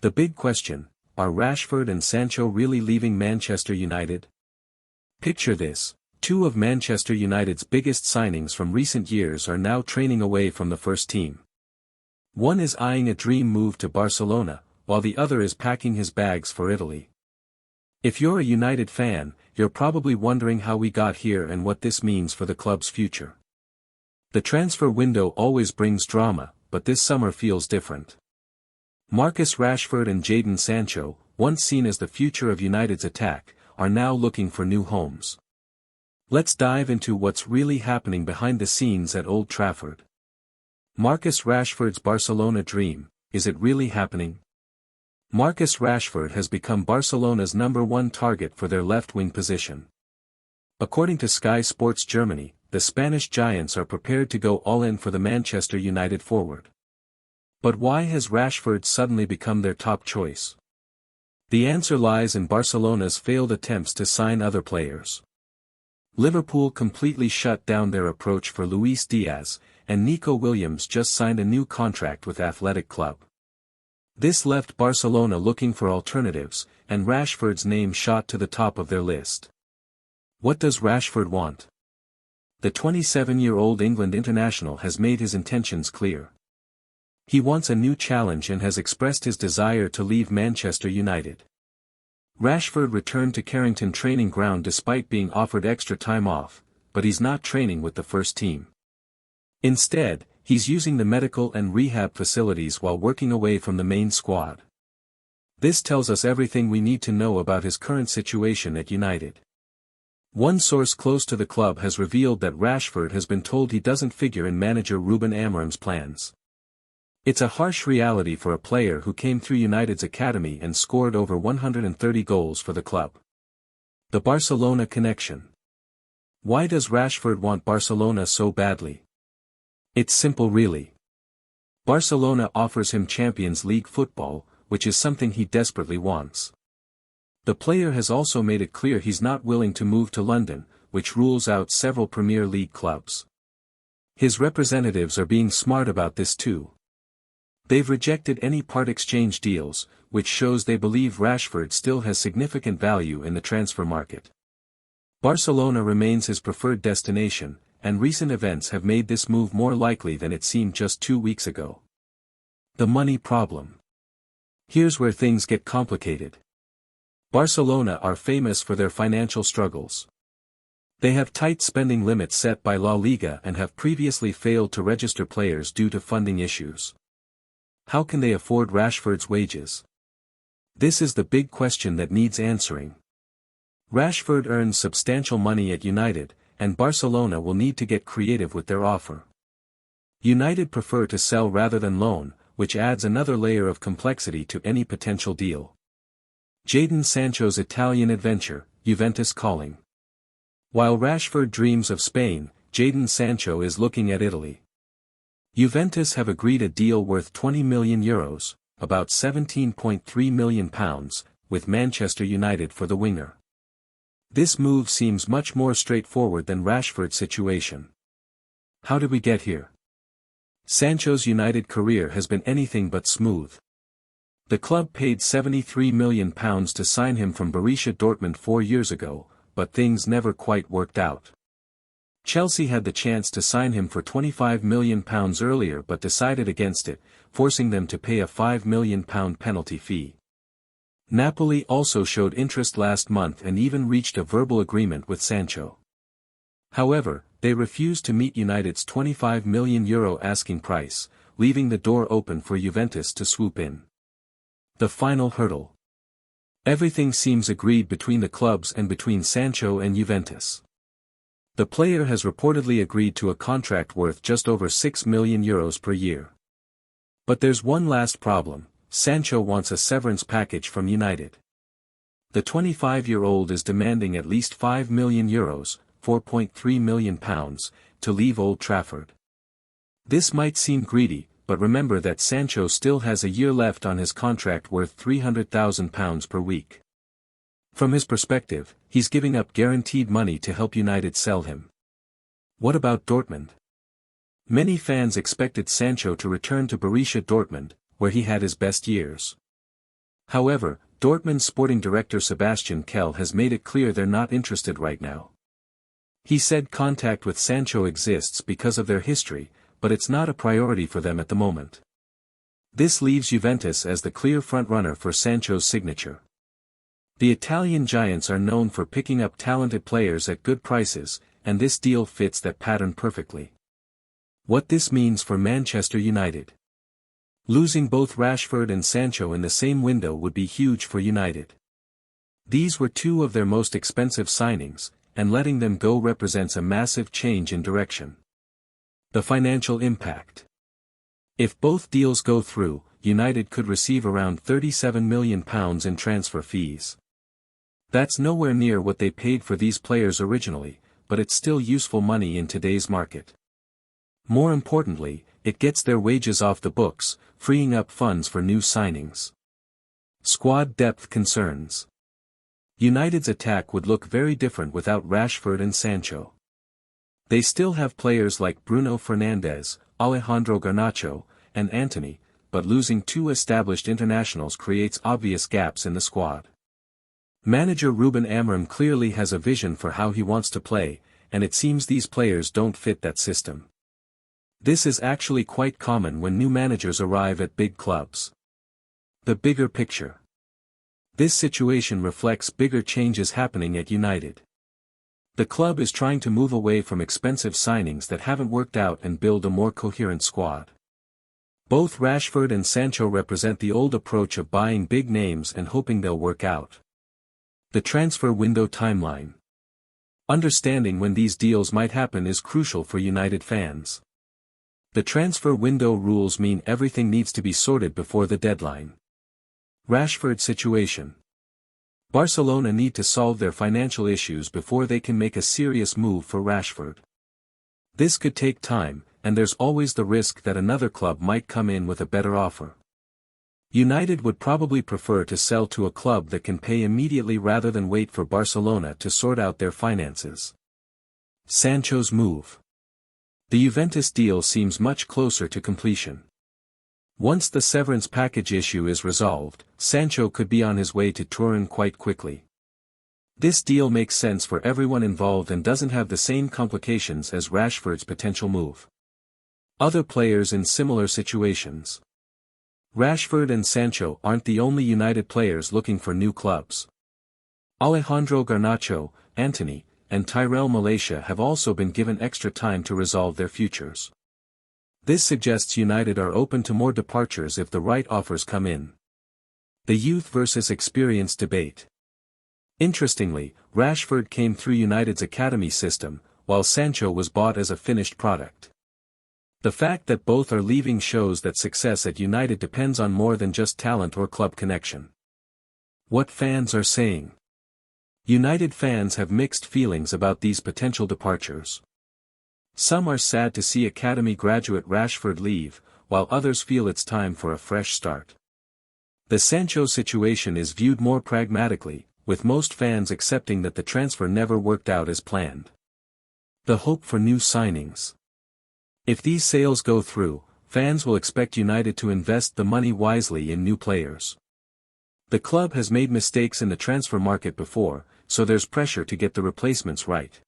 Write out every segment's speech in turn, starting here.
The big question, are Rashford and Sancho really leaving Manchester United? Picture this, two of Manchester United's biggest signings from recent years are now training away from the first team. One is eyeing a dream move to Barcelona, while the other is packing his bags for Italy. If you're a United fan, you're probably wondering how we got here and what this means for the club's future. The transfer window always brings drama, but this summer feels different. Marcus Rashford and Jadon Sancho, once seen as the future of United's attack, are now looking for new homes. Let's dive into what's really happening behind the scenes at Old Trafford. Marcus Rashford's Barcelona dream, is it really happening? Marcus Rashford has become Barcelona's #1 target for their left-wing position. According to Sky Sports Germany, the Spanish giants are prepared to go all in for the Manchester United forward. But why has Rashford suddenly become their top choice? The answer lies in Barcelona's failed attempts to sign other players. Liverpool completely shut down their approach for Luis Diaz, and Nico Williams just signed a new contract with Athletic Club. This left Barcelona looking for alternatives, and Rashford's name shot to the top of their list. What does Rashford want? The 27-year-old England international has made his intentions clear. He wants a new challenge and has expressed his desire to leave Manchester United. Rashford returned to Carrington training ground despite being offered extra time off, but he's not training with the first team. Instead, he's using the medical and rehab facilities while working away from the main squad. This tells us everything we need to know about his current situation at United. One source close to the club has revealed that Rashford has been told he doesn't figure in manager Ruben Amorim's plans. It's a harsh reality for a player who came through United's academy and scored over 130 goals for the club. The Barcelona connection. Why does Rashford want Barcelona so badly? It's simple really. Barcelona offers him Champions League football, which is something he desperately wants. The player has also made it clear he's not willing to move to London, which rules out several Premier League clubs. His representatives are being smart about this too. They've rejected any part exchange deals, which shows they believe Rashford still has significant value in the transfer market. Barcelona remains his preferred destination, and recent events have made this move more likely than it seemed just 2 weeks ago. The money problem. Here's where things get complicated. Barcelona are famous for their financial struggles. They have tight spending limits set by La Liga and have previously failed to register players due to funding issues. How can they afford Rashford's wages? This is the big question that needs answering. Rashford earns substantial money at United, and Barcelona will need to get creative with their offer. United prefer to sell rather than loan, which adds another layer of complexity to any potential deal. Jadon Sancho's Italian adventure, Juventus calling. While Rashford dreams of Spain, Jadon Sancho is looking at Italy. Juventus have agreed a deal worth €20 million, about £17.3 million, with Manchester United for the winger. This move seems much more straightforward than Rashford's situation. How did we get here? Sancho's United career has been anything but smooth. The club paid £73 million to sign him from Borussia Dortmund 4 years ago, but things never quite worked out. Chelsea had the chance to sign him for £25 million earlier but decided against it, forcing them to pay a £5 million penalty fee. Napoli also showed interest last month and even reached a verbal agreement with Sancho. However, they refused to meet United's €25 million asking price, leaving the door open for Juventus to swoop in. The final hurdle. Everything seems agreed between the clubs and between Sancho and Juventus. The player has reportedly agreed to a contract worth just over €6 million per year. But there's one last problem: Sancho wants a severance package from United. The 25-year-old is demanding at least €5 million, £4.3 million, to leave Old Trafford. This might seem greedy, but remember that Sancho still has a year left on his contract worth £300,000 per week. From his perspective, he's giving up guaranteed money to help United sell him. What about Dortmund? Many fans expected Sancho to return to Borussia Dortmund, where he had his best years. However, Dortmund's sporting director Sebastian Kehl has made it clear they're not interested right now. He said contact with Sancho exists because of their history, but it's not a priority for them at the moment. This leaves Juventus as the clear frontrunner for Sancho's signature. The Italian giants are known for picking up talented players at good prices, and this deal fits that pattern perfectly. What this means for Manchester United. Losing both Rashford and Sancho in the same window would be huge for United. These were two of their most expensive signings, and letting them go represents a massive change in direction. The financial impact. If both deals go through, United could receive around £37 million in transfer fees. That's nowhere near what they paid for these players originally, but it's still useful money in today's market. More importantly, it gets their wages off the books, freeing up funds for new signings. Squad depth concerns. United's attack would look very different without Rashford and Sancho. They still have players like Bruno Fernandes, Alejandro Garnacho, and Antony, but losing two established internationals creates obvious gaps in the squad. Manager Ruben Amorim clearly has a vision for how he wants to play, and it seems these players don't fit that system. This is actually quite common when new managers arrive at big clubs. The bigger picture. This situation reflects bigger changes happening at United. The club is trying to move away from expensive signings that haven't worked out and build a more coherent squad. Both Rashford and Sancho represent the old approach of buying big names and hoping they'll work out. The transfer window timeline. Understanding when these deals might happen is crucial for United fans. The transfer window rules mean everything needs to be sorted before the deadline. Rashford situation. Barcelona need to solve their financial issues before they can make a serious move for Rashford. This could take time, and there's always the risk that another club might come in with a better offer. United would probably prefer to sell to a club that can pay immediately rather than wait for Barcelona to sort out their finances. Sancho's move. The Juventus deal seems much closer to completion. Once the severance package issue is resolved, Sancho could be on his way to Turin quite quickly. This deal makes sense for everyone involved and doesn't have the same complications as Rashford's potential move. Other players in similar situations. Rashford and Sancho aren't the only United players looking for new clubs. Alejandro Garnacho, Antony, and Tyrell Malacia have also been given extra time to resolve their futures. This suggests United are open to more departures if the right offers come in. The youth versus experience debate. Interestingly, Rashford came through United's academy system, while Sancho was bought as a finished product. The fact that both are leaving shows that success at United depends on more than just talent or club connection. What fans are saying. United fans have mixed feelings about these potential departures. Some are sad to see academy graduate Rashford leave, while others feel it's time for a fresh start. The Sancho situation is viewed more pragmatically, with most fans accepting that the transfer never worked out as planned. The hope for new signings. If these sales go through, fans will expect United to invest the money wisely in new players. The club has made mistakes in the transfer market before, so there's pressure to get the replacements right.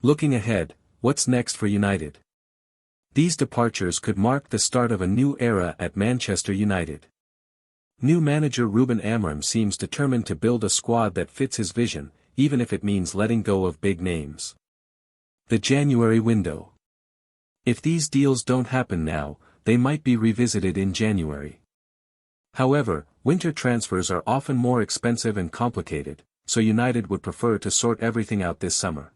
Looking ahead, what's next for United? These departures could mark the start of a new era at Manchester United. New manager Ruben Amorim seems determined to build a squad that fits his vision, even if it means letting go of big names. The January window. If these deals don't happen now, they might be revisited in January. However, winter transfers are often more expensive and complicated, so United would prefer to sort everything out this summer.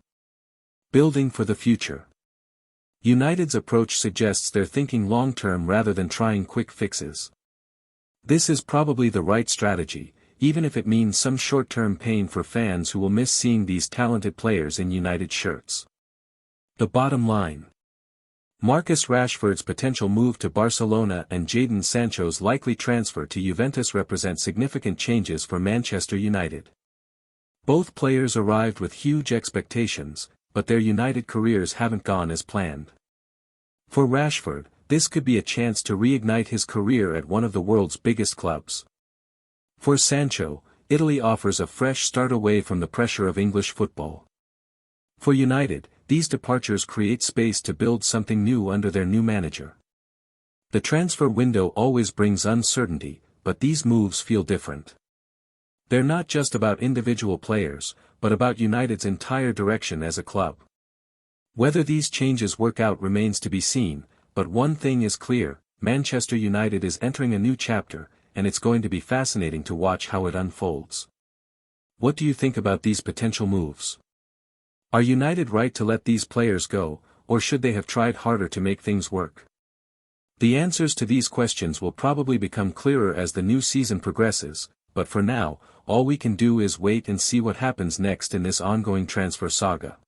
Building for the future. United's approach suggests they're thinking long-term rather than trying quick fixes. This is probably the right strategy, even if it means some short-term pain for fans who will miss seeing these talented players in United shirts. The bottom line. Marcus Rashford's potential move to Barcelona and Jadon Sancho's likely transfer to Juventus represent significant changes for Manchester United. Both players arrived with huge expectations, but their United careers haven't gone as planned. For Rashford, this could be a chance to reignite his career at one of the world's biggest clubs. For Sancho, Italy offers a fresh start away from the pressure of English football. For United, these departures create space to build something new under their new manager. The transfer window always brings uncertainty, but these moves feel different. They're not just about individual players, but about United's entire direction as a club. Whether these changes work out remains to be seen, but one thing is clear: Manchester United is entering a new chapter, and it's going to be fascinating to watch how it unfolds. What do you think about these potential moves? Are United right to let these players go, or should they have tried harder to make things work? The answers to these questions will probably become clearer as the new season progresses, but for now, all we can do is wait and see what happens next in this ongoing transfer saga.